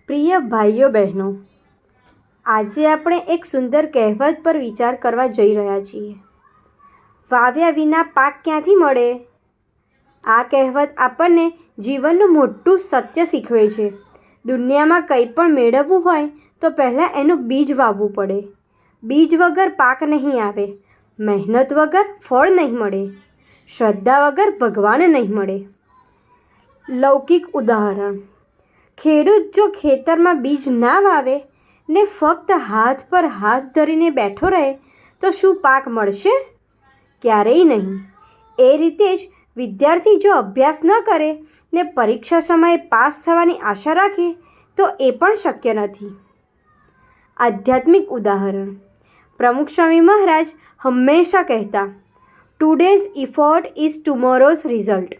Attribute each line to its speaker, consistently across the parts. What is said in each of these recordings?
Speaker 1: પ્રિય ભાઈઓ બહેનો, આજે આપણે એક સુંદર કહેવત પર વિચાર કરવા જઈ રહ્યા છીએ. વાવ્યા વિના પાક ક્યાંથી મળે? આ કહેવત આપણને જીવનનું મોટું સત્ય શીખવે છે. દુનિયામાં કંઈ પણ મેળવવું હોય તો પહેલાં એનું બીજ વાવવું પડે. બીજ વગર પાક નહીં આવે, મહેનત વગર ફળ નહીં મળે, શ્રદ્ધા વગર ભગવાન નહીં મળે. લૌકિક ઉદાહરણ: ખેડૂત જો ખેતરમાં બીજ ના વાવે ને ફક્ત હાથ પર હાથ ધરીને બેઠો રહે તો શું પાક મળશે? ક્યારેય નહીં. એ રીતે જ વિદ્યાર્થી જો અભ્યાસ ન કરે ને પરીક્ષા સમયે પાસ થવાની આશા રાખે તો એ પણ શક્ય નથી. આધ્યાત્મિક ઉદાહરણ: પ્રમુખ સ્વામી મહારાજ હંમેશા કહેતા, ટુડેઝ ઇફોર્ટ ઇઝ ટુમોરોઝ રિઝલ્ટ.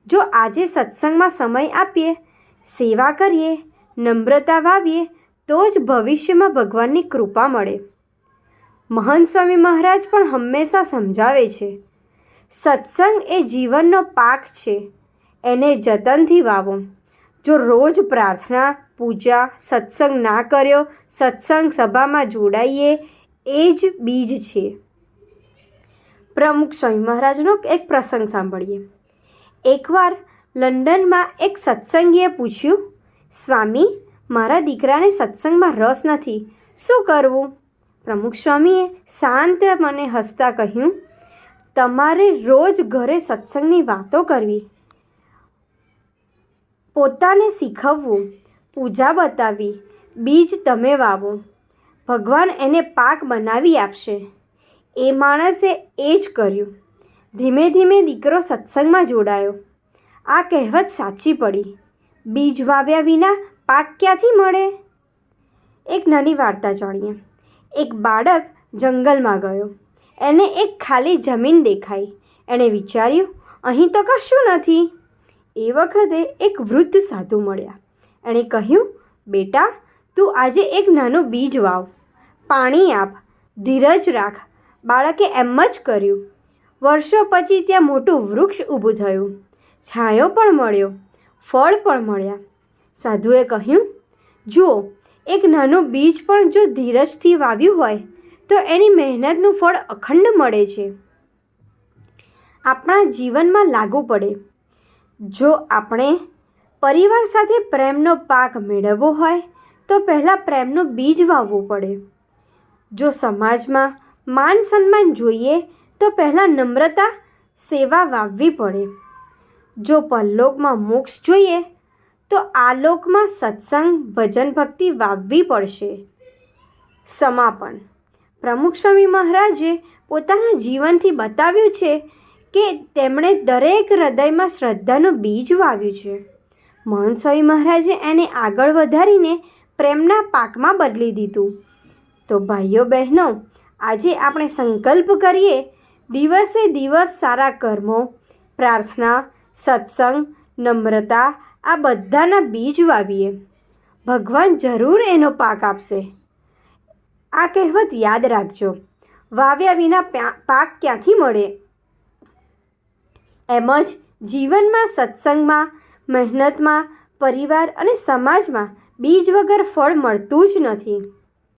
Speaker 1: જો આજે સત્સંગમાં સમય આપીએ, સેવા કરીએ, નમ્રતા વાવીએ તો જ ભવિષ્યમાં ભગવાનની કૃપા મળે. મહંત સ્વામી મહારાજ પણ હંમેશા સમજાવે છે, સત્સંગ એ જીવનનો પાક છે, એને જતનથી વાવો. જો રોજ પ્રાર્થના, પૂજા, સત્સંગ ના કર્યો, સત્સંગ સભામાં જોડાઈએ, એ જ બીજ છે. પ્રમુખ સ્વામી મહારાજનો એક પ્રસંગ સાંભળીએ. એકવાર લંડનમાં એક સત્સંગીએ પૂછ્યું, સ્વામી, મારા દીકરાને સત્સંગમાં રસ નથી, શું કરવું? પ્રમુખ સ્વામીએ શાંત મને હસતા કહ્યું, તમારે રોજ ઘરે સત્સંગની વાતો કરવી, પોતાને શીખવવું, પૂજા બતાવવી, બીજ તમે વાવો, ભગવાન એને પાક બનાવી આપશે. એ માણસે એ જ કર્યું. ધીમે ધીમે દીકરો સત્સંગમાં જોડાયો. આ કહેવત સાચી પડી. બીજ વાવ્યા વિના પાક ક્યાંથી મળે? એક નાની વાર્તા જાણીએ. એક બાળક જંગલમાં ગયો. એને એક ખાલી જમીન દેખાઈ. એણે વિચાર્યું, અહીં તો કશું નથી. એ વખતે એક વૃદ્ધ સાધુ મળ્યા. એણે કહ્યું, બેટા, તું આજે એક નાનું બીજ વાવ, પાણી આપ, ધીરજ રાખ. બાળકે એમ જ કર્યું. વર્ષો પછી ત્યાં મોટું વૃક્ષ ઊભું થયું. છાંયો પણ મળ્યો, ફળ પણ મળ્યા. સાધુએ કહ્યું, જુઓ, એક નાનું બીજ પણ જો ધીરજથી વાવ્યું હોય તો એની મહેનતનું ફળ અખંડ મળે છે. આપણા જીવનમાં લાગુ પડે. જો આપણે પરિવાર સાથે પ્રેમનો પાક મેળવવો હોય તો પહેલાં પ્રેમનું બીજ વાવવું પડે. જો સમાજમાં માન સન્માન જોઈએ તો પહેલાં નમ્રતા, સેવા વાવવી પડે. જો પરલોકમાં મોક્ષ જોઈએ તો આલોકમાં સત્સંગ, ભજન, ભક્તિ વાવવી પડશે. સમાપન: પ્રમુખ સ્વામી મહારાજે પોતાના જીવનથી બતાવ્યું છે કે તેમણે દરેક હૃદયમાં શ્રદ્ધાનું બીજ વાવ્યું છે. મહંત સ્વામી મહારાજે એને આગળ વધારીને પ્રેમના પાકમાં બદલી દીધું. તો ભાઈઓ બહેનો, આજે આપણે સંકલ્પ કરીએ, દિવસે દિવસ સારા કર્મો, પ્રાર્થના, સત્સંગ, નમ્રતા આ બધાના બીજ વાવીએ. ભગવાન જરૂર એનો પાક આપશે. આ કહેવત યાદ રાખજો. વાવ્યા વિના પાક ક્યાંથી મળે? એમ જ જીવનમાં, સત્સંગમાં, મહેનતમાં, પરિવાર અને સમાજમાં બીજ વગર ફળ મળતું જ નથી.